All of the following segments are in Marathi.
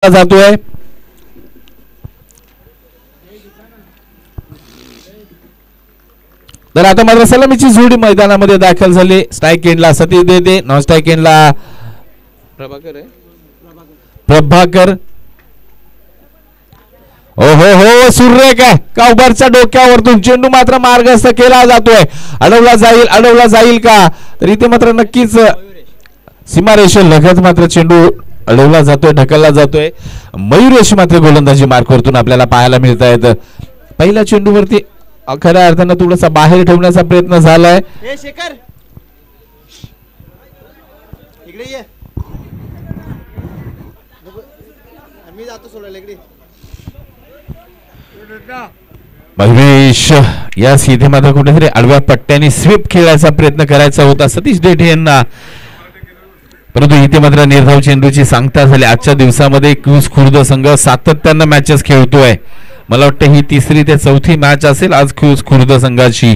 जातोय तर आता मात्र सलामीची जोडी मैदानामध्ये दाखल झाली. स्ट्राइक एंडला सतीश देते, नॉन स्ट्राइक एंडला प्रभाकर. ओहो हो सुरेख आहे काउबरच्या डोक्यावरतून चेंडू मात्र मार्गस्थ केला जातोय. अडवला जाईल का तर इथे मात्र नक्कीच सीमारेषे लगत मात्र चेंडू अडवला जातोय, ढकलला जातोय. मयुरेश मात्र गोलंदाजी मार्कवरतून आपल्याला पाहायला मिळत आहेत. पहिल्या चेंडूवरती खऱ्या अर्थानं थोडासा बाहेर ठेवण्याचा प्रयत्न झालाय. मयुरेश या इथे मात्र कुठेतरी आडव्या पट्ट्याने स्वीप खेळायचा प्रयत्न करायचा होता सतीश देठे यांना, परंतु इथे मात्र निर्धाव चेंडूची सांगता झाली. आजच्या दिवसामध्ये क्यूज खुर्द संघ सातत्यानं मॅचेस खेळतोय. मला वाटतं ही तिसरी ते चौथी मॅच असेल आज क्यूज खुर्द संघाची.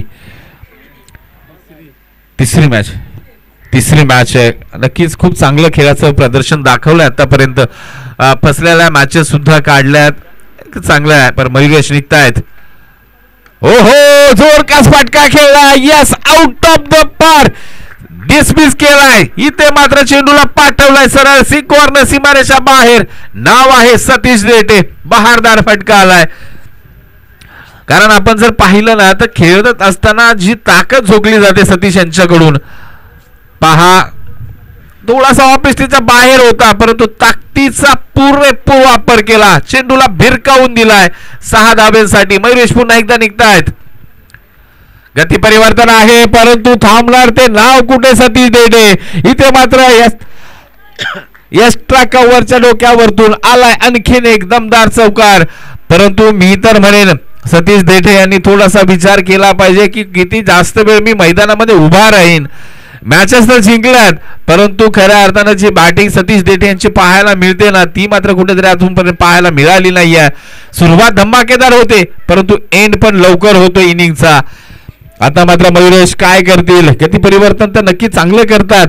तिसरी मॅच आहे. नक्कीच खूप चांगलं खेळाचं प्रदर्शन दाखवलंय आतापर्यंत. फसलेल्या मॅचेस सुद्धा काढल्यात, चांगलं आहे. पण मयुरेश निघतायत. हो हो जोरकास फटका खेळला. यस आउट ऑफ द पार डिसमिस केलाय. इथे मात्र चेंडूला पाठवलाय सरळ सिकॉर्नर सीमारेषा बाहेर. नाव आहे सतीश देठे. बहारदार फटका आलाय. कारण आपण जर पाहिलं ना तर खेळत असताना जी ताकद झोकली जाते सतीश यांच्याकडून पहा, थोडासा ऑफिसच्या बाहेर होता परंतु ताकदीचा पुरेपूर वापर केला. चेंडूला भिरकावून दिलाय 6 धाब्यांसाठी. मयुरेश पुन्हा एकदा निघतायत. गती परिवर्तन आहे परंतु थांबणार ते नाव कुठे सतीश देठे. इथे मात्र एक्स्ट्रा कव्हरच्या डोक्यावरतून आलाय आणखीन एक दमदार चौकार. परंतु मी तर म्हणेन सतीश देठे यांनी थोडासा विचार केला पाहिजे की किती जास्त वेळ मी मैदानामध्ये उभा राहीन. मॅचेस तर जिंकल्यात परंतु खऱ्या अर्थानं जी बॅटिंग सतीश देठे यांची पाहायला मिळते ना ती मात्र कुठेतरी अजूनपर्यंत पाहायला मिळाली नाहीये. सुरुवात धमाकेदार होते परंतु एंड पण लवकर होतो इनिंगचा. आता मात्र मयुरेश काय करतील. गती परिवर्तन तर नक्की चांगलं करतात.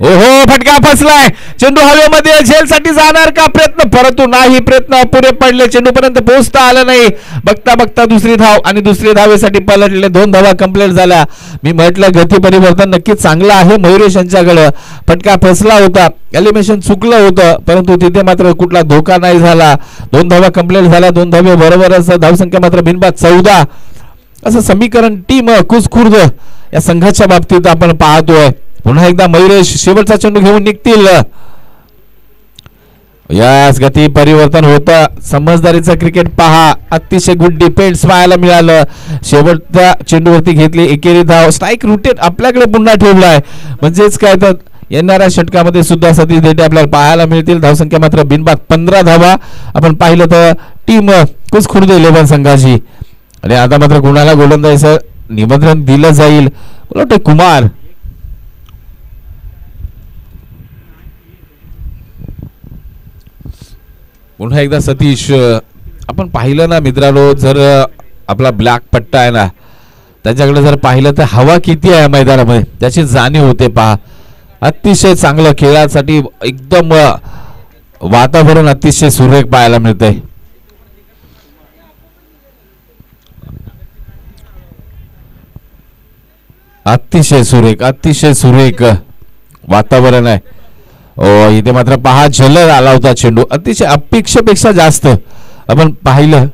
ओहो फटका फसलाय. चेंडू हवेमध्ये झेलसाठी जाणार का प्रयत्न, परंतु नाही, प्रयत्न अपुरे पडले. चेंडू पर्यंत पोहोचता आलं नाही. बघता बघता दुसरी धाव आणि दुसरी धावेसाठी पलटले. 2 धावा कंप्लीट झाल्या. मी म्हटलं गती परिवर्तन नक्की चांगलं आहे मयुरेश यांच्याकडे. फटका फसला होता, एलिमिनेशन चुकलं होतं परंतु तिथे मात्र कुठला धोका नाही झाला. 2 धावा कंप्लीट झाल्या. 2 धावे बरोबरच धावसंख्या मात्र बिनबाद 14. असं समीकरण टीम क्यूज खुर्द या संघाच्या बाबतीत आपण पाहतोय. पुन्हा एकदा मयुरेश शेवटचा चेंडू घेऊन निघतील. यास गती परिवर्तन होतं. समजदारीचं क्रिकेट पहा. अतिशय गुड डिफेन्स पाहायला मिळालं. शेवटच्या चेंडूवरती घेतली एकेरी धाव. स्ट्राइक रुटीन आपल्याकडे पुन्हा ठेवलाय. म्हणजेच काय तर येणाऱ्या षटकामध्ये सुद्धा सतीश देठे आपल्याला पाहायला मिळतील. धावसंख्या मात्र बिनबाद 15 धावा आपण पाहिलं तर टीम क्यूज खुर्द 11 संघाची. आणि आता मात्र कुणाला गोलंदाजीचं निमंत्रण दिलं जाईल. मला वाटतं कुमार. पुन्हा एकदा सतीश. आपण पाहिलं ना मित्रांनो, जर आपला ब्लॅक पट्टा आहे ना त्याच्याकडे जर पाहिलं तर हवा किती आहे मैदानामध्ये त्याची जाणीव होते. पहा अतिशय चांगलं खेळासाठी एकदम वातावरण अतिशय सुरेख पाहायला मिळतंय. अतिशय सुरेख वातावरण आहे. इथे मात्र पहा जलद आला होता चेंडू. अतिशय अपेक्षेपेक्षा जास्त आपण पाहिलं.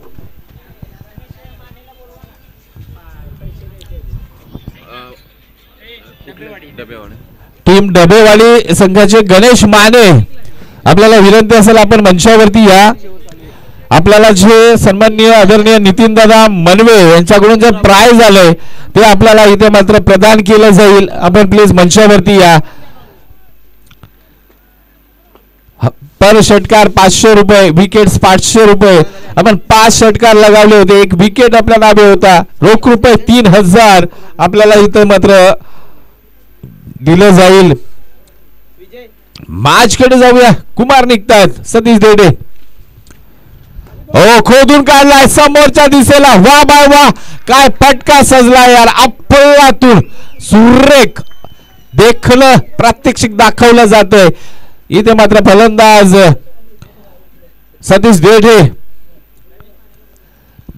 टीम डबेवाली संघाचे गणेश माने आपल्याला विनंती असेल आपण मंचावरती या. आपल्याला जे सन्माननीय आदरणीय नितीन दादा मनवे यांच्याकडून जे प्राइज आलंय ते आपल्याला इथे मात्र प्रदान केलं जाईल. आपण प्लीज मंचावरती या. पर षटकार 500 रुपये, विकेट्स 500 रुपये. आपण 5 षटकार लगावले होते. 1 विकेट आपल्या नावे होता. रोख रुपये 3000 आपल्याला इथे मात्र दिलं जाईल. मॅचकडे जाऊया. कुमार निघतायत. सतीश देठे हो खोदून काढलाय समोरच्या दिशेला. वा बाय वा काय फटका सजला यार. अफलातून सुरेख देखलं प्रात्यक्षिक दाखवलं जातंय. इथे मात्र फलंदाज सतीश देठे.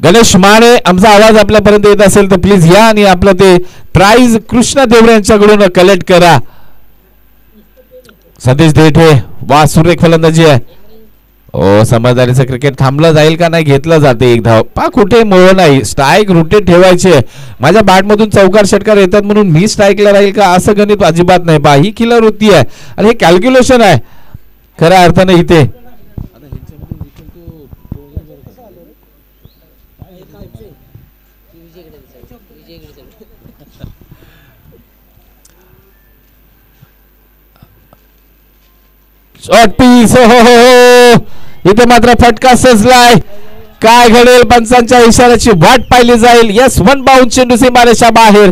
गणेश माने, आमचा आवाज आपल्यापर्यंत येत असेल तर प्लीज या आणि आपलं ते प्राइज कृष्णा देवरे यांच्याकडून कलेक्ट करा. सतीश देठे, वा सुरेख फलंदाजी आहे. ओ, समजदारीचं क्रिकेट थांबलं जाईल का नाही, घेतलं जाते एक धाव. पा कुठे मोह नाही, स्ट्राईक रोटेट ठेवायचे. माझ्या बॅटमधून चौकार षटकार येतात म्हणून मी स्ट्राईकला राहील का असं गणित अजिबात नाही. पा ही खिलार वृत्ती आहे आणि हे कॅल्क्युलेशन आहे खऱ्या अर्थाने इथे. शॉर्ट पीस, हो, इथे मात्र फटका सजलाय. काय घडेल, पंचांच्या इशाऱ्याची वाट पाहिली जाईल. यस, वन बाउंड चेंडू सीमारेषा बाहेर.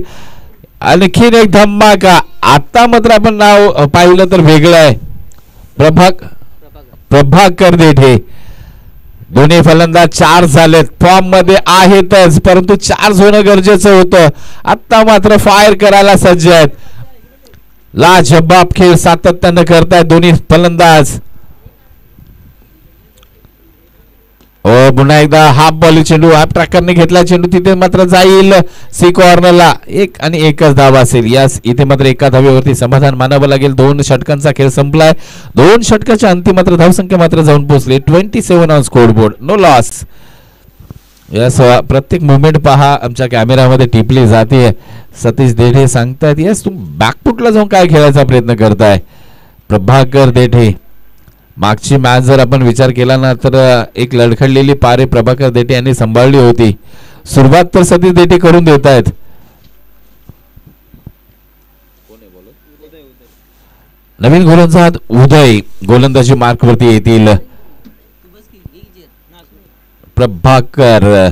आणखीन एक धमाका. आता मात्र आपण नाव पाहिलं तर वेगळं आहे. प्रभाकर देठे. दोन्ही फलंदाज 4 झालेत, फॉर्म मध्ये आहेतच, परंतु 4 होणं गरजेचं होतं. आता मात्र फायर करायला सज्ज आहेत. लाजबाब खेळ सातत्यानं करतायत दोन्ही फलंदाज. पुन्हा एकदा हाफ बॉल चेंडू, हाफ ट्रॅकरने घेतला चेंडू, तिथे मात्र जाईल सी कॉर्नरला. 1 आणि 1च धावा असेल. यास, इथे मात्र एका धावेवरती समाधान मानावं लागेल. 2 षटकांचा खेळ संपलाय. 2 षटकाच्या अंती मात्र धावसंख्या मात्र जाऊन पोहोचली 27 on scoreboard. No loss. Yes, प्रत्येक मुवमेंट पहा आमच्या कॅमेरामध्ये टिपली जाते. सतीश देठे सांगतायत, यस तुम्ही बॅकफुटला जाऊन काय खेळायचा प्रयत्न करताय. प्रभाकर देठे. मागची मॅच जर आपण विचार केला ना तर एक लडखडलेली पारे प्रभाकर देठे यांनी सांभाळली होती. सुरुवात तर सतीश देठे करून देत आहेत. नवीन गोलंदाज उदय गोलंदाजी मार्क वरती येतील. प्रभाकर,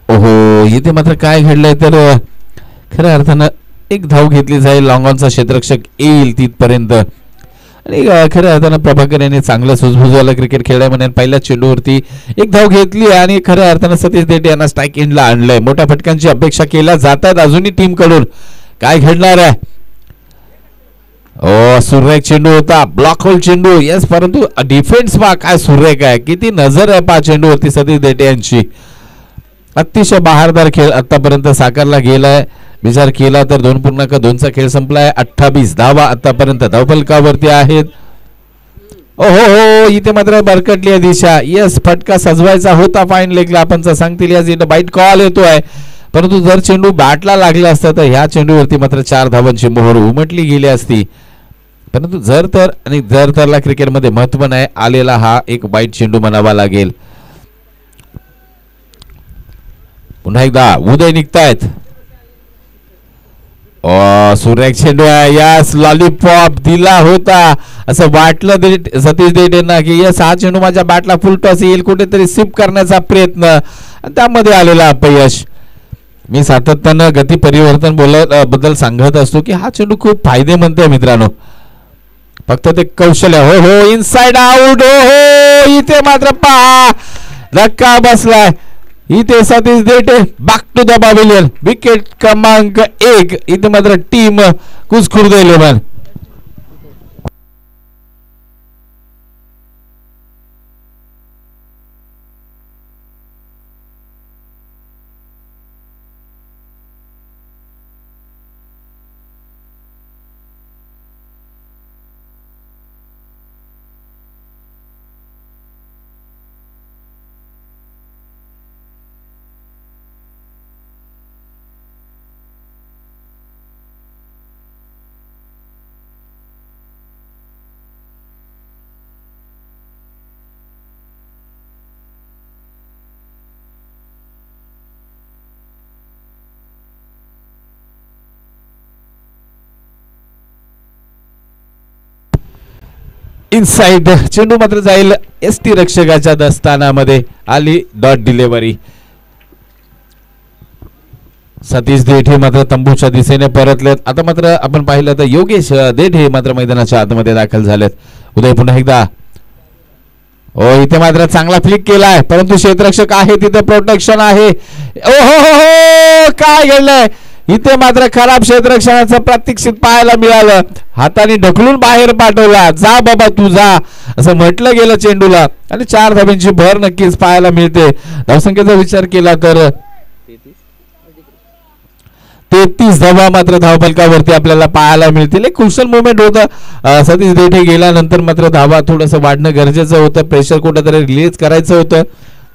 ओहो, इथे मात्र काय घडलंय तर खऱ्या अर्थानं एक धाव घेतली जाईल. लॉंग ऑनचा क्षेत्ररक्षक येईल तिथपर्यंत आणि खऱ्या अर्थानं प्रभाकर यांनी चांगलं सुजबुजवालं क्रिकेट खेळलं म्हणून पहिल्या चेंडूवरती एक धाव घेतली आणि खऱ्या अर्थानं सतीश देठे यांना स्ट्राईक एंडला आणलंय. मोठ्या फटकांची अपेक्षा केल्या जातात अजूनही टीम कडून. काय घडणार आहे. सुरेख चेंडू होता, ब्लॉक होल चेंडू. यस, परंतु डिफेन्स पहा काय सुरेख आहे, किती नजर आहे पहा चेंडूवरती सतीश देठे यांची. अतिशय बहारदार खेळ आतापर्यंत साकारला गेलाय. विचार केला तर 2.2चा खेळ संपलाय. 28 धावा आतापर्यंत धावफलकावरती आहेत. ओहो, इथे मात्र बरकटली आहे दिशा. यस, फटका सजवायचा होता फाईन लेगला आपण सांगतील. यास, इथं बाईट कॉल येतोय, परंतु जर चेंडू बॅटला लागला असता तर ह्या चेंडूवरती मात्र 4 धावांची मोहर उमटली गेली असती. परंतु जर तर आणि जर तरला क्रिकेटमध्ये महत्व नाही आलेला हा एक बाईट चेंडू म्हणावा लागेल. पुन्हा एकदा उदय निघतायत. सुरेख चेंडू आहे. यास, लॉलीपॉप दिला होता असं वाटलं सतीश देठेंना की यस हा चेंडू माझ्या बॅटला फुल टॉस येईल, कुठेतरी सिप करण्याचा प्रयत्न, त्यामध्ये आलेला अपयश. मी सातत्यानं गती परिवर्तन बद्दल सांगत असतो की हा चेंडू खूप फायदेमंद आहे मित्रांनो. फक्त ते कौशल्य. हो, इनसाइड आउट. हो, इथे मात्र पहा धक्का बसलाय. इथे Satish Dethe back to the pavilion. Wicket क्रमांक 1. इथे मात्र टीम कुसखुर्द 11. इनसाइड चेंडू मात्र जाईल एसटी रक्षकाच्या दस्तानामध्ये. आली डॉट डिलिव्हरी. सतीश देठे मात्र तंबूच्या दिशेने परतलेत. आता मात्र आपण पाहिलं तर योगेश देठे मात्र मैदानाच्या आतमध्ये दाखल झालेत. उदय पुन्हा एकदा हो इथे मात्र चांगला फ्लिक केलाय परंतु क्षेत्ररक्षक आहे तिथे प्रोटेक्शन आहे. ओ हो काय घडलंय इथे मात्र खराब क्षेत्ररक्षणाचं प्रतीक्षित पाहायला मिळालं. हाताने ढकलून बाहेर पाठवला. जा बाबा तू जा असं म्हटलं गेलं चेंडूला आणि 4 धाब्यांची भर नक्कीच पाहायला मिळते. धावसंख्येचा विचार केला तर 33 धावा मात्र धावफलकावरती आपल्याला पाहायला मिळतील. एक क्रुशल मुवमेंट होतं. सतीश देठे गेल्यानंतर मात्र धावा थोडंसं वाढणं गरजेचं होतं. प्रेशर कुठेतरी रिलीज करायचं होतं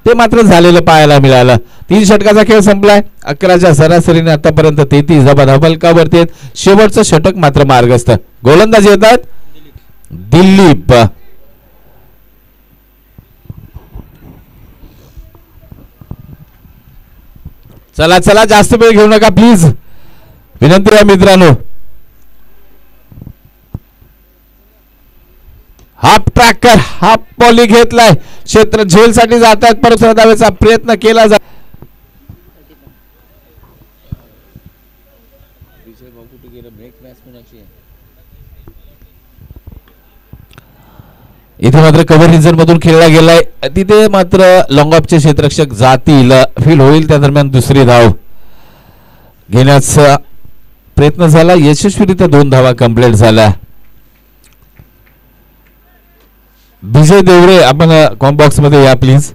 ते मात्र झालेलं पाहायला मिळालं. 3 षटकाचा खेळ संपलाय. 11च्या सरासरीने आतापर्यंत 33 धावा धावफलकावरती आहेत. शेवटचं षटक मात्र मार्गस्थ. गोलंदाज येतात दिलीप. चला चला जास्त वेळ घेऊ नका प्लीज विनंती आहे मित्रांनो. हाफ ट्रॅकर हाफ बॉली घेतलाय. क्षेत्र झेल साठी जातात परत धावेचा प्रयत्न केला जात. इथे मात्र कव्हर रिजन मधून खेळला गेलाय. तिथे मात्र लॉंग ऑफचे क्षेत्ररक्षक जातील. फील होईल त्या दरम्यान दुसरी धाव घेण्याचा प्रयत्न झाला. यशस्वीरित्या 2 धावा कंप्लीट झाल्या. विजय देवरे आपण कॉम्बॉक्स मध्ये या प्लीज.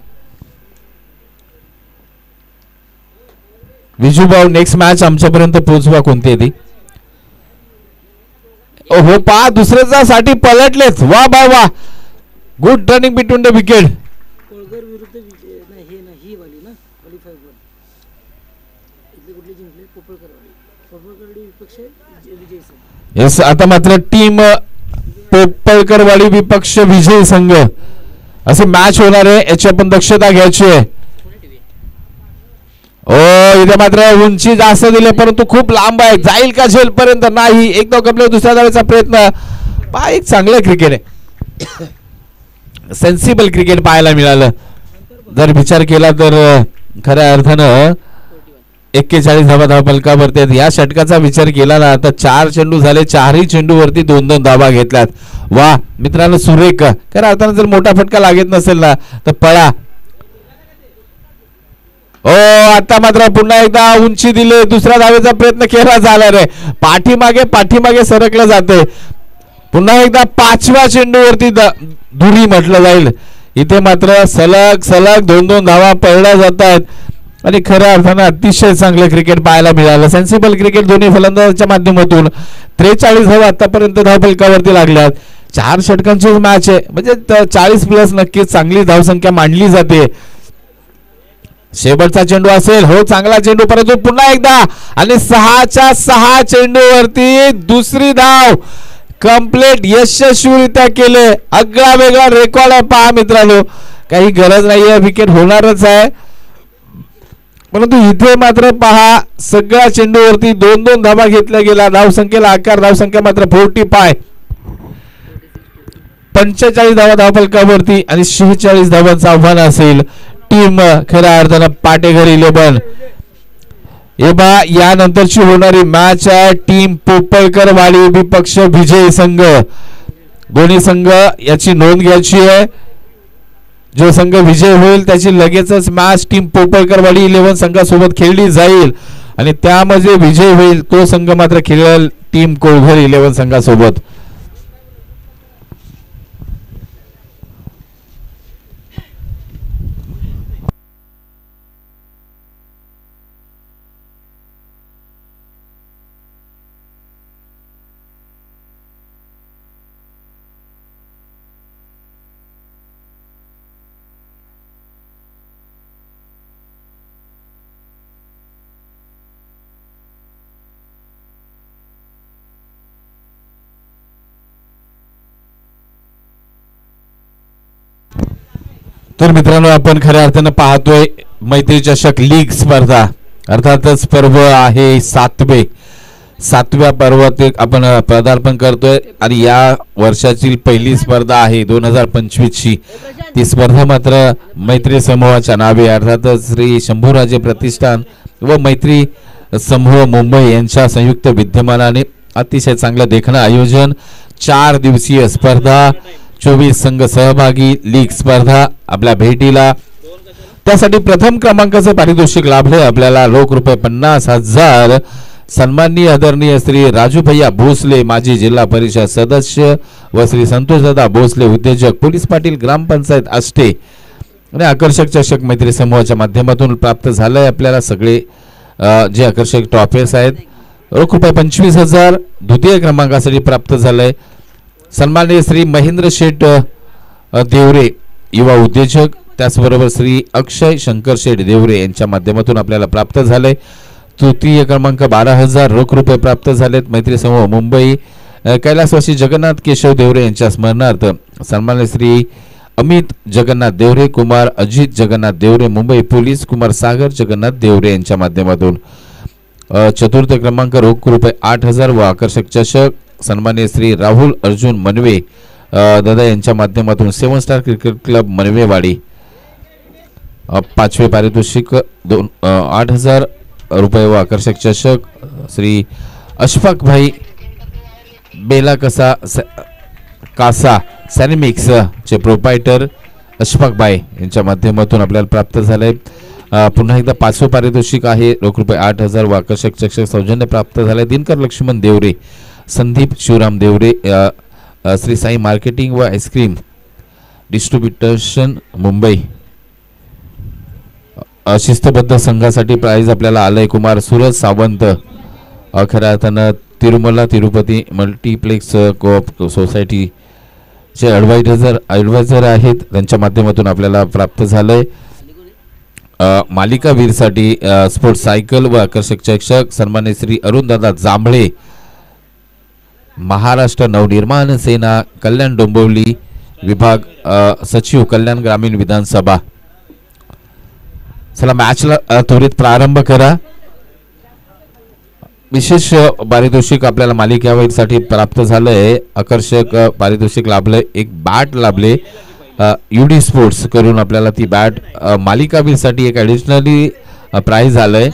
विजू भाऊ नेक्स्ट मॅच आमच्यापर्यंत पोहोचवा कोणती आहे ती. हो पा दुसऱ्याचा साठी पलटलेच. वा बा वा good running between the wicket. Yes आता मात्र टीम पोपळकरवाडी विपक्ष विजय संघ असे मॅच होणार आहे. याची आपण दक्षता घ्यायची आहे. ओ इथे मात्र उंची जास्त दिली परंतु खूप लांब आहे. जाईल का झेल पर्यंत नाही. एकदा कंप्लीट दुसऱ्या धावेचा प्रयत्न. पहा एक चांगलं क्रिकेट आहे. सेन्सिबल क्रिकेट पाहायला मिळालं. जर विचार केला तर खऱ्या अर्थानं 41 धावा धावफलकावरती आहेत. या षटकाचा विचार केला ना आता 4 चेंडू झाले. 4ही चेंडूवरती 2-2 धावा घेतल्यात. वा मित्रांनो सुरेख. खऱ्या अर्थानं जर मोठा फटका लागत नसेल ना तर पळा. ओ आता मात्र पुन्हा एकदा उंची दिली. दुसऱ्या धावेचा प्रयत्न केला झाला रे. पाठीमागे सरकलं जाते. पुन्हा एकदा 5व्या चेंडूवरती दुरी म्हटलं जाईल. इथे मात्र सलग 2-2 धावा पळल्या जात आहेत आणि खऱ्या अर्थानं अतिशय चांगलं क्रिकेट पाहायला मिळालं. सेन्सिबल क्रिकेट दोन्ही फलंदाजांच्या माध्यमातून. 43 धावा आतापर्यंत धावफलकावरती लागल्यात. 4 षटकांची मॅच आहे म्हणजे 40+ नक्कीच चांगली धावसंख्या मांडली जाते. शेवटचा चेंडू असेल. हो चांगला चेंडू परंतु पुन्हा एकदा आणि 6च्या 6 चेंडूवरती दुसरी धाव कंप्लीट यशस्वीरित्या केले. आगळा वेगळा रेकॉर्ड आहे पहा मित्रांनो. काही गरज नाहीये विकेट होणारच आहे परंतु इथे मात्र पहा सगळ्या चेंडूवरती 2-2 धावा घेतल्या गेल्या. धावसंख्येला आकार धावसंख्या मात्र 45. 45 धावा धावफलकावरती आणि 46 धावांचं आव्हान असेल. टीम खऱ्या अर्थानं पाटेघर 11 हे बा यानंतरची होणारी मॅच आहे. टीम पोपळकरवाडी विपक्ष विजय संघ. दोन्ही संघ याची नोंद घ्यायची आहे. जो संघ विजय होईल त्याची लगेचच मॅच टीम पोपळकरवाडी 11 संघासोबत खेळली जाईल आणि त्यामध्ये विजय होईल तो संघ मात्र खेळेल टीम कोळघर 11 संघासोबत. तर मित्रांनो आपण खऱ्या अर्थानं पाहतोय मैत्री चषक लीग स्पर्धा अर्थातच पर्व आहे 7व्या पर्वात आपण पदार्पण करतोय आणि या वर्षाची पहिली स्पर्धा आहे 2025 ची. ती स्पर्धा मात्र मैत्री समूहाच्या नावे अर्थातच श्री शंभूराजे प्रतिष्ठान व मैत्री समूह मुंबई यांच्या संयुक्त विद्यमानाने अतिशय चांगलं देखणं आयोजन. 4 दिवसीय स्पर्धा 24 संघ सहभागी लीग स्पर्धा आपल्या भेटीला. त्यासाठी प्रथम क्रमांकाचं पारितोषिक लाभले आपल्याला रोख रुपये 50,000. सन्माननीय आदरणीय श्री राजू भैया भोसले माजी जिल्हा परिषद सदस्य व श्री संतोषदादा भोसले उद्योजक पोलीस पाटील ग्रामपंचायत आष्टे आणि आकर्षक चषक मैत्री समूहाच्या माध्यमातून प्राप्त झालंय आपल्याला सगळे जे आकर्षक ट्रॉफीज आहेत. रोख रुपये 25,000 द्वितीय क्रमांकासाठी प्राप्त झालंय. सन्माननीय श्री महेंद्र शेठ देवरे युवा उद्योजक त्याचबरोबर श्री अक्षय शंकर शेठ देवरे यांच्या माध्यमातून आपल्याला प्राप्त झालंय. तृतीय क्रमांक 12,000 रोख रुपये प्राप्त झालेत. मैत्री समूह मुंबई कैलासवासी जगन्नाथ केशव देवरे यांच्या स्मरणार्थ सन्माननीय श्री अमित जगन्नाथ देवरे कुमार अजित जगन्नाथ देवरे मुंबई पोलीस कुमार सागर जगन्नाथ देवरे यांच्या माध्यमातून. चतुर्थ क्रमांक रोख रुपये 8,000 व आकर्षक चषक सन्माननीय श्री राहुल अर्जुन मनवे दादा यांच्या माध्यमातून 7 स्टार क्रिकेट क्लब मनवेवाडी. पाचवे पारितोषिक 8,000 रुपये व आकर्षक चषक श्री अशफाक भाई बेला कासा सॅनिमिक्स चे प्रोपायटर अशफाक भाई यांच्या माध्यमातून आपल्याला प्राप्त झाले. पुन्हा एकदा पाचवं पारितोषिक आहे रोख रुपये 8,000 व आकर्षक चषक सौजन्य प्राप्त झाले. दिनकर लक्ष्मण देवरे संदीप शिवराम देवरे श्री साई मार्केटिंग व आईस्क्रीम डिस्ट्रीब्युशन मुंबई. शिस्तबद्ध संघासाठी प्राइज आपल्याला आलंय कुमार सूरज सावंत खऱ्या अर्थानं Tirumala Tirupati multiplex co-op society चे ॲडवायझर आहेत त्यांच्या माध्यमातून आपल्याला प्राप्त झालंय. मालिका वीरसाठी स्पोर्ट्स सायकल व आकर्षक चषक सन्माननीय श्री अरुणदादा जांभळे महाराष्ट्र नवनिर्माण सेना कल्याण डोंबिवली विभाग सचिव कल्याण ग्रामीण विधानसभा. चला मॅचला त्वरित प्रारंभ करा. विशेष पारितोषिक आपल्याला मालिकावीरसाठी प्राप्त झालंय. आकर्षक पारितोषिक लाभलंय. एक बॅट लाभले युडी स्पोर्ट्स करून आपल्याला ती बॅट मालिकावीरसाठी एक ॲडिशनली प्राइज आलंय.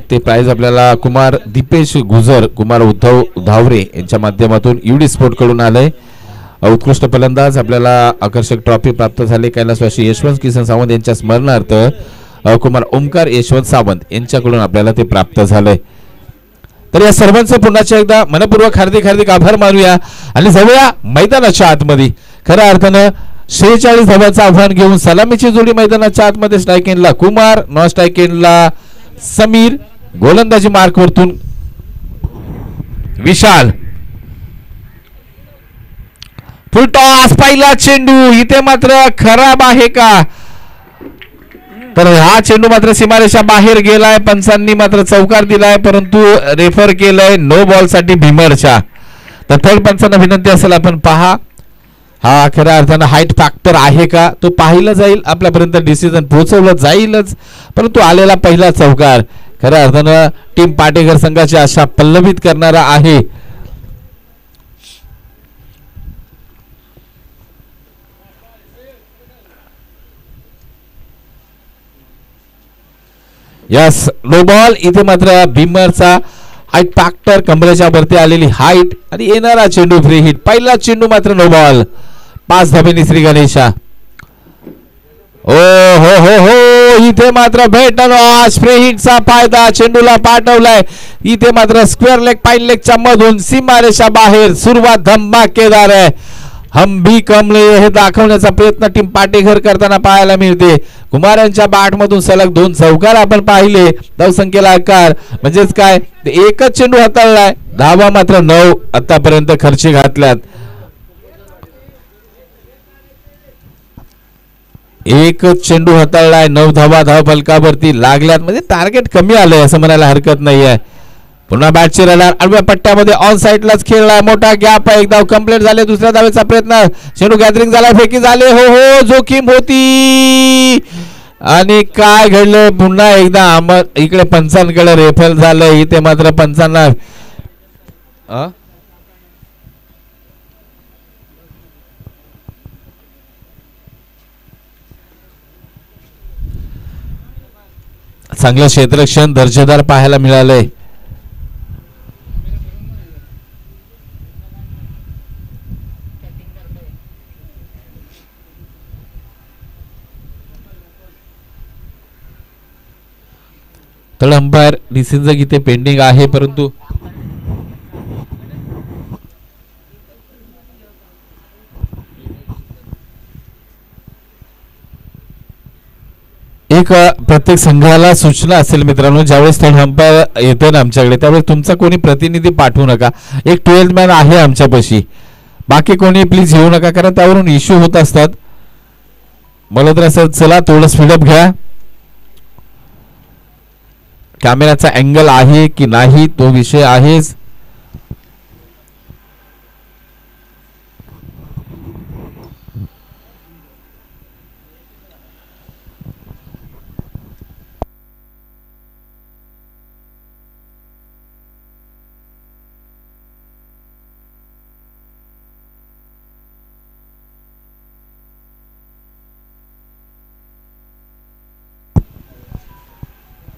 ते प्राइज आपल्याला कुमार दीपेश गुजर कुमार उद्धव धावरे यांच्या माध्यमातून युडी स्पोर्ट कडून आलंय. उत्कृष्ट फलंदाज आपल्याला आकर्षक ट्रॉफी प्राप्त झाले कैलासवासी यशवंत किसन सावंत यांच्या स्मरणार्थ कुमार ओमकार यशवंत सावंत यांच्याकडून आपल्याला ते प्राप्त झालंय. तर या सर्वांचं पुन्हा एकदा मनपूर्वक हार्दिक आभार मानूया आणि जाऊया मैदानाच्या आतमध्ये. खऱ्या अर्थानं 46 धावांचं आव्हान घेऊन सलामीची जोडी मैदानाच्या आतमध्ये. स्ट्राईक एंडला कुमार नॉन स्ट्राईक एंडला समीर गोलंदाजी मार्क वरतून विशाल. फुल टॉस पहिला चेंडू इथे मात्र खराब आहे का तर हा चेंडू मात्र सीमारेषा बाहेर गेलाय. पंचांनी मात्र चौकार दिलाय परंतु रेफर केलंय नो बॉल साठी भीमरच्या. तर थर्ड पंचांना विनंती असेल आपण पहा हा खऱ्या अर्थानं हाईट फॅक्टर आहे का तो पाहिलं जाईल. आपल्यापर्यंत डिसिजन पोहोचवलं जाईलच परंतु आलेला पहिला चौकार खऱ्या अर्थानं टीम पाटेकर संघाची आशा पल्लवित करणारा आहे. Yes no ball. इथे मात्र भीमरचा हाईट फॅक्टर कमरेच्या वरती आलेली हाईट आणि येणारा चेंडू फ्री हिट. पहिला चेंडू मात्र नो बॉल. 5 धाबेनी श्री गणेशा. ओ हो हो हो इथे मात्र भेटलो फ्री हिटचा फायदा चेंडूला पाठवलाय. इथे मात्र स्क्वेअर लेग पाईन लेगच्या मधून सीमारेषा बाहेर. सुरुवात धमाकेदार आहे. हम भी कमले हे दाखवण्याचा प्रयत्न टीम पाटेघर करताना पाहायला मिळते. कुमार यांच्या बॅट मधून सलग 2 चौकार आपण पाहिले. धावसंख्येला आकार म्हणजेच काय एकच चेंडू हाताळलाय. धावा मात्र 9 आतापर्यंत खर्ची घातल्यात. एकच चेंडू हाताळलाय 9 धावा धाव फलकावरती लागल्यात म्हणजे टार्गेट कमी आलंय असं म्हणायला हरकत नाहीये. पुन्हा बॅटची रडार आडव्या पट्ट्यामध्ये ऑन साइडलाच खेळलाय. मोठा गॅप आहे. एक धाव कंप्लीट झाले. दुसऱ्या धावेचा प्रयत्न चेंडू गॅदरिंग झाला फेकी झाले. हो हो जोखीम होती आणि काय घडलं पुन्हा एकदा इकडे पंचांकडे रेफर झालं. इथे मात्र पंचांना चांगलं क्षेत्ररक्षण दर्जेदार पाहायला मिळालंय. तर अंपायर डिसिजन इथे पेंडिंग आहे, परंतु एक प्रत्येक संघाला सूचना असेल मित्रांनो, ज्यावेळेस थर्ड अंपायर येतो ना आमच्याकडे, त्यावेळेस तुमचा कोणी प्रतिनिधी पाठवू नका. एक 12th मॅन आहे आमच्यापाशी, बाकी कोणी प्लीज येऊ नका, कारण त्यावरून इश्यू होत असतात. मला तर असं, चला थोडं स्पीडअप घ्या. कॅमेराचा अँगल आहे की नाही तो विषय आहेच.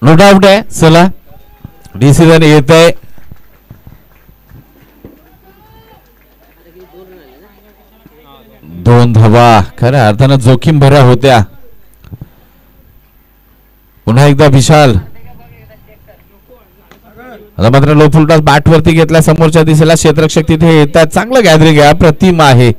नो डाऊट आहे. चला डिसिजन येत आहे. दोन धावा खऱ्या अर्थानं जोखीम भऱ्या होत्या. पुन्हा एकदा विशाल, आता मात्र लो फुलटॉस बॅट वरती घेतला. समोरच्या दिशेला क्षेत्ररक्षक तिथे येतात. चांगलं गॅदरिंग आहे, प्रतिम आहे.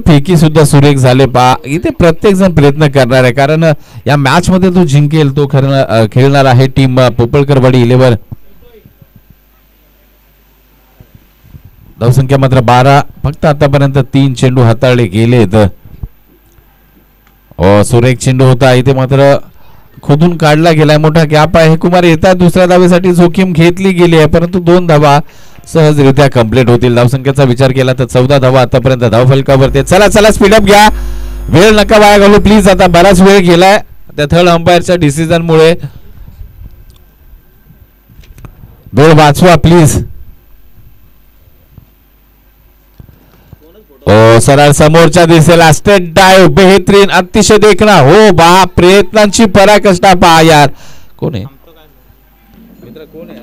फेकी सुद्धा सुरेख झाले पा. इथे प्रत्येक जण प्रयत्न करणार आहे, कारण या मॅच मध्ये तो जिंकेल तो खेळणार आहे टीम पोपळकरवाडी 11. धावसंख्या मात्र 12. फक्त आतापर्यंत 3 चेंडू हाताळले गेलेत. सुरेख चेंडू होता, इथे मात्र खोदून काढला गेलाय. मोठा गॅप आहे. कुमार येतात. दुसऱ्या धावेसाठी जोखीम घेतली गेली आहे, परंतु 2 धावा सहजरित्या कंप्लीट होतील. धावसंख्येचा विचार केला तर 14 धावा आतापर्यंत धावफलकावरती. चला चला स्पीडअप घ्या, वेळ नका वाया घालू प्लीज. आता बराच वेळ गेलाय त्या थर्ड अंपायरच्या डिसिजन मुळे. वेळ वाचवा प्लीज. सरळ समोरच्या दिसेला स्टेट डायव्ह, बेहतरीन, अतिशय देखणा. हो बा, प्रयत्नांची पराकाष्ठा पहा यार. कोण आहे मित्र, कोण आहे?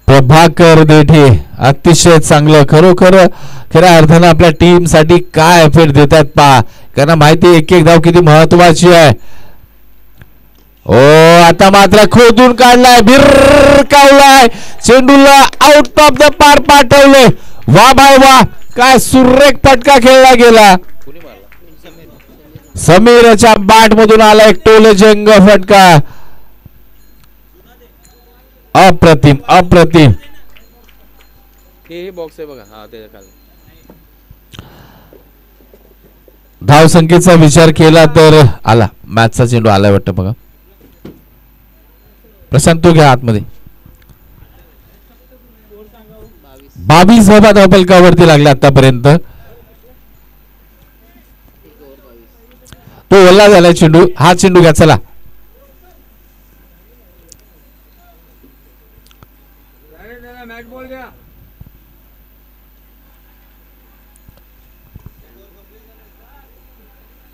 प्रभाकर देठे. अतिशय चांगलं, खरोखर खऱ्या अर्थानं आपल्या टीम साठी काय एफर्ट देतात पहा, कारण माहिती एक एक धाव किती महत्वाची आहे. आता मात्र खोदून काढलाय, भिरकावलाय, चेंडूला आउट ऑफ द पार पाठवले. वा बाय वा, काय सुरेख फटका खेळला गेला. समीरच्या बॅट मधून आला एक टोलेजंग फटका. अप्रतिम अप्रतिम. हे बॉक्स आहे बघा, हा त्याच्या खाली. धाव संख्येचा विचार केला तर आला, मॅचचा चेंडू आलाय वाटतं बघा. प्रशांत तो घ्या आतमध्ये. 22 धावा धावफलकावरती लागल्या आतापर्यंत. तो ओला झालाय चेंडू. हा चेंडू घ्या चला.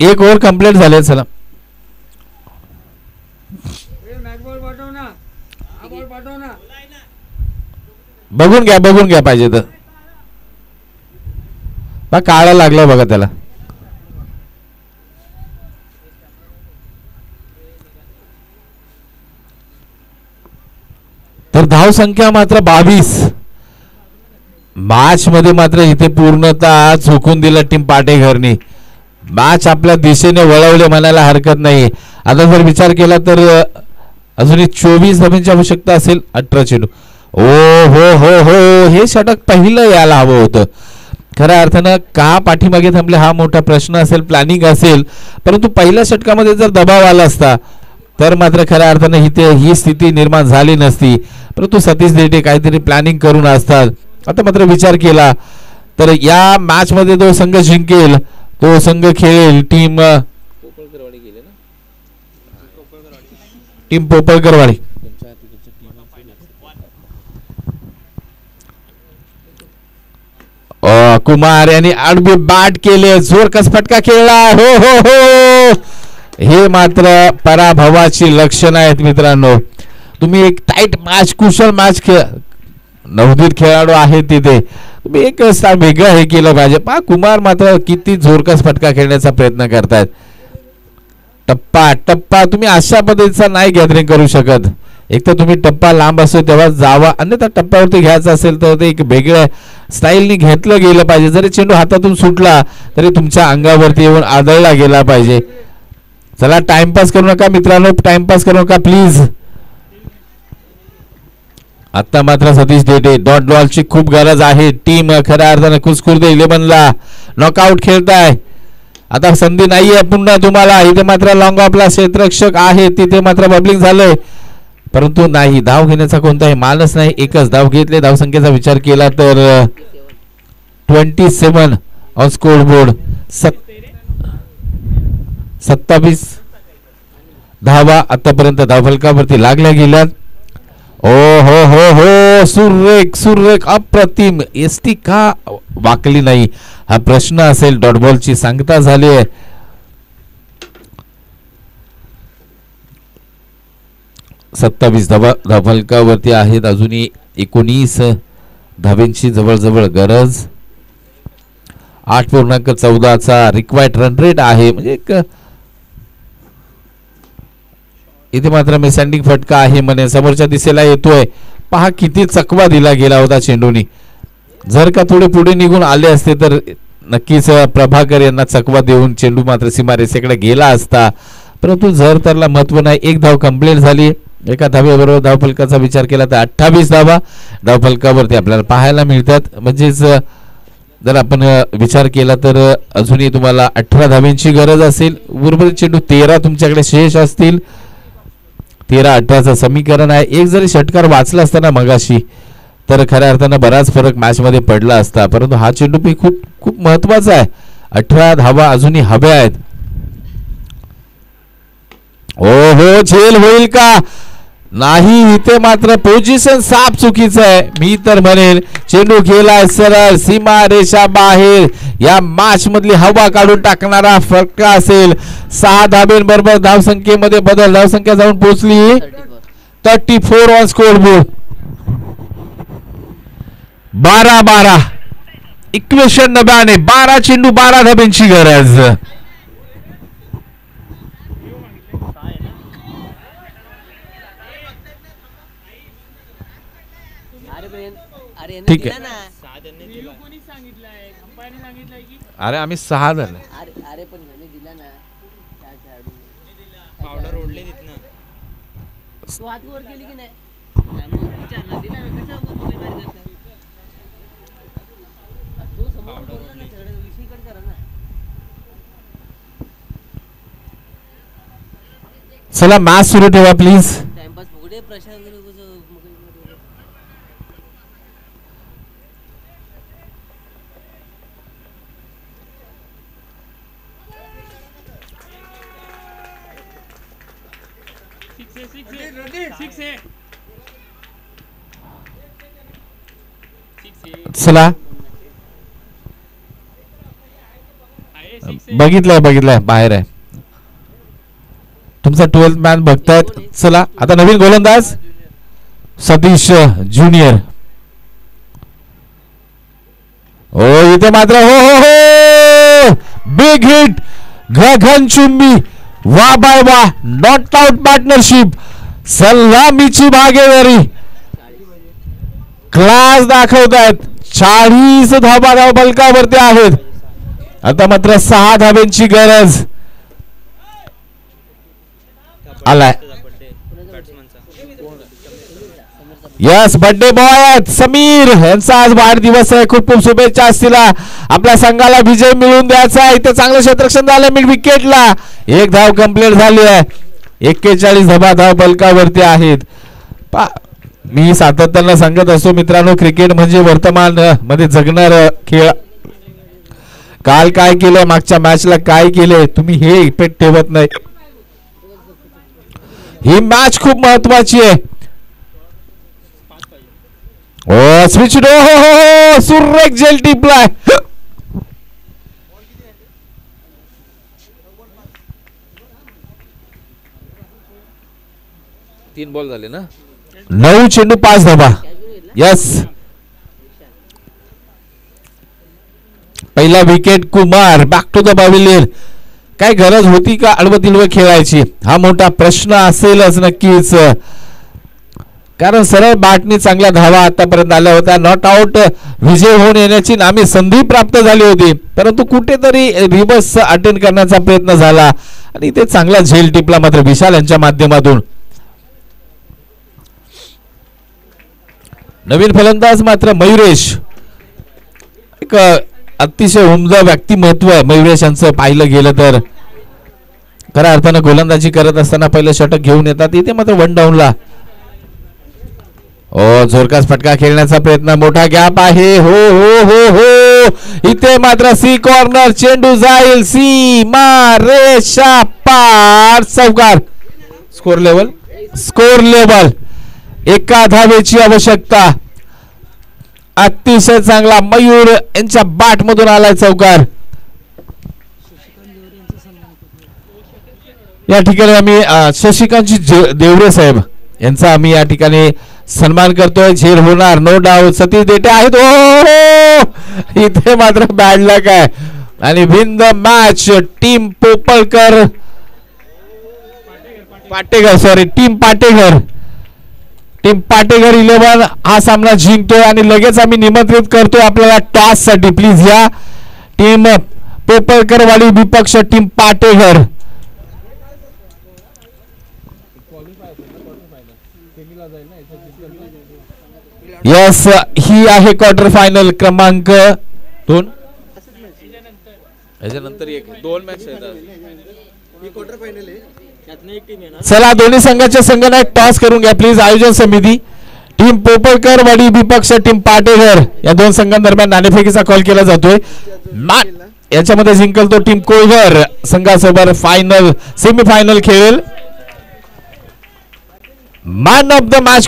एक ओव्हर कंप्लीट झाले. चला बघून घ्या पाहिजे तर. काळा लागलाय बघा त्याला. तर धाव संख्या मात्र 22. मॅच मध्ये मात्र इथे पूर्णतः झोकून दिलं टीम पाटेघरनी. मॅच आपल्या दिशेने वळवले म्हणायला हरकत नाही. आता जर विचार केला तर अजूनही 24 धावांची आवश्यकता असेल. 18 चेंडू. ओ हो हो हो, हे षटक पहिलं यायला हवं होतं. खऱ्या अर्थानं का पाठीमागे थांबले हा मोठा प्रश्न असेल, प्लॅनिंग असेल, परंतु पहिल्या षटकामध्ये जर दबाव आला असता तर मात्र खऱ्या अर्थानं इथे ही स्थिती निर्माण झाली नसती. परंतु सतीश देठे काहीतरी प्लॅनिंग करून असतात. आता मात्र विचार केला तर या मॅच मध्ये जो संघ जिंकेल तो संघ खेळेल टीम पोपळकरवाडी. कुमार यांनी आडवी बॅट केले, जोरकस फटका खेळला. हो हो हो, हे मात्र पराभवाची लक्षणं आहेत मित्रांनो. तुम्ही एक टाईट मॅच, कुशल मॅच नवोदित खेळाडू आहेत तिथे, तुम्ही एक वेगळं हे केलं पाहिजे. पहा कुमार मात्र किती जोरकस फटका खेळण्याचा प्रयत्न करतायत. टप्पा टप्पा तुम्ही अशा पद्धतीचा नाही गॅदरिंग करू शकत. एक तर तुम्ही टप्पा लांब असतो तेव्हा जावा, अन्यथा टप्प्यावरती घ्यायचा असेल तर ते एक वेगळ्या स्टाईलनी घेतलं गेलं पाहिजे. जरी चेंडू हातातून सुटला तरी तुमच्या अंगावरती येऊन आदळला गेला पाहिजे. चला टाइमपास करू नका मित्रांनो, टाइमपास करू नका प्लीज. आता मात्र सतीश देठे डॉट बॉलची खूप गरज आहे. टीम खऱ्या अर्थाने खुसखुर्द 11ला नॉकआउट खेळताय. आता संधी नाहीये पुन्हा तुम्हाला. इथे मात्र लॉंग ऑफला क्षेत्ररक्षक आहे, तिथे मात्र बबलिंग झालंय, परंतु नाही धाव घेण्याचा कोणताही मानस नाही. एकच धाव घेतले. धावसंख्येचा विचार केला तर 27 ऑन स्कोर बोर्ड. 27 धावा आतापर्यंत धावफलकावरती लागल्या गेल्यात. ओ हो हो हो सुरेख सुरेख अप्रतिम. एसटी का वाकली नाही हा प्रश्न असेल. डॉट बॉलची सांगता झाली आहे. सत्तावीस धावफलकावरती आहेत. अजूनही 19 धावेंची जवळजवळ गरज. 8.14चा रिक्वायर्ड रन रेट आहे. म्हणजे एक इथे मात्र मिसँडिंग फटका आहे म्हणे समोरच्या दिशेला येतोय. पहा किती चकवा दिला गेला होता चेंडूनी. जर का थोडे पुढे निघून आले असते तर नक्कीच प्रभाकर यांना चकवा देऊन चेंडू मात्र सीमारेषेकडे गेला असता, परंतु जर त्याला महत्व नाही. एक धाव कंप्लीट झाली. एका धावेबरोबर धावफलकाचा विचार केला तर 28 धावा धावफलकावरती आपल्याला पाहायला मिळतात. म्हणजेच जर आपण विचार केला तर अजूनही तुम्हाला 18 धावेंची गरज असेल. उर्वरित चेंडू 13 तुमच्याकडे शेष असतील. 13-18चं समीकरण आहे. एक जरी षटकार वाचला असता ना मगाशी तर खऱ्या अर्थानं बराच फरक मॅच मध्ये पडला असता, परंतु हा चेंडू पण खूप खूप महत्वाचा आहे. 18 धावा अजूनही हव्या आहेत. ओ हो झेल होईल का नाही. इथे मात्र पोझिशन साफ चुकीचं आहे. मी तर म्हणेन चेंडू गेलाय सरळ सीमा रेषा बाहेर. या मॅच मधली हवा काढून टाकणारा फटका असेल. 6 धाब्यांबरोबर धावसंख्येमध्ये बदल. धावसंख्या जाऊन पोहोचली 34 ऑन स्कोर बोर्ड. 12 इक्वेशन नव्याने 12 चेंडू 12 धाब्यांची गरज. ठीक आहे. अरे आम्ही 6 झाले. पावडर ओढले तिथनं. चला मॅच सुरू ठेवा प्लीज. चला बघितलंय बाहेर आहे. तुमचा 12th मॅन बघतायत. चला आता नवीन गोलंदाज सतीश ज्युनियर. ओ इथे मात्र हो हो हो बिग हिट गगनचुंबी. वा बाय वा नॉट आउट पार्टनरशिप. सलामीची भागीदारी क्लास दाखवतायत. 40 धावा धावफलकावरती आहेत. आता मात्र 6 धाब्यांची गरज. आलाय यस बर्थडे बॉय समीर यांचा आज वाढदिवस आहे. खूप खूप शुभेच्छा असतील. आपल्या संघाला विजय मिळवून द्यायचा आहे. इथे चांगलं क्षेत्ररक्षण झालं मिड विकेटला. 1 धाव कंप्लीट झाली आहे. 41 धावा धावफलकावरती आहेत. मी सातत्यानं सांगत असतो मित्रांनो क्रिकेट म्हणजे वर्तमान मध्ये जगणार खेळ. काल काय केलं मागच्या मॅचला काय केले तुम्ही हे इफेक्ट ठेवत नाही. ही मॅच खूप महत्वाची आहे. ओ स्विच हो हो सुरेख जेल टिपलाय. 3 बॉल झाले ना. 9 चेंडू 5 धावा. यस पहिला wicket Kumar back to the pavilion. काय गरज होती का अडवतिलव खेळायची, हा मोठा प्रश्न असेलच नक्कीच. कारण सरळ बाटनी चांगल्या धावा आतापर्यंत आल्या होत्या. नॉट आउट विजय होऊन येण्याची नामी संधी प्राप्त झाली होती, परंतु कुठेतरी रिवर्स अटेंड करण्याचा प्रयत्न झाला आणि ते चांगला झेल टिपला मात्र विशाल यांच्या माध्यमातून. नवीन फलंदाज मात्र मयुरेश, एक अतिशय उमदा व्यक्तिमत्व आहे मयुरेश यांचं पाहिलं गेलं तर. खऱ्या अर्थानं गोलंदाजी करत असताना पहिलं षटक घेऊन येतात. इथे मात्र वन डाऊनला जोरकास फटका खेळण्याचा प्रयत्न, मोठा गॅप आहे. हो हो हो हो इथे मात्र सी कॉर्नर, चेंडू जाईल सीमा रेषा पार, चौकार. स्कोर लेवल एका धावेची आवश्यकता. अतिशय चांगला मयूर यांच्या बाट मधून आलाय चौकार. या ठिकाणी आम्ही शशिकांतजी देवरे साहेब यांचा आम्ही या ठिकाणी सन्मान करतोय. झेल होणार नो डाऊट. सतीश देठे आहेत. ओ इथे मात्र बॅड लक आहे आणि win the match team Popalkar team Pateghar 11 हा सामना जिंकतोय आणि लगेच आम्ही निमंत्रित करतोय आपल्याला टॉस साठी. प्लीज या टीम पोपळकरवाडी विपक्ष टीम पाटेघर. यस ही आहे क्वार्टर फायनल क्रमांक 2. याच्यानंतर एक 2 मॅच आहेत. चला दोन्ही संघाचे संघनायक टॉस करून घ्या प्लीज. आयोजन समिती टीम पोपळकर वाडी विपक्ष टीम पाटेघर या दोन संघांदरम्यान नाणेफेकीचा कॉल केला जातोय. याच्यामध्ये जिंकल तो टीम कोळघर संघासोबत फायनल सेमीफायनल खेळेल. Man of the match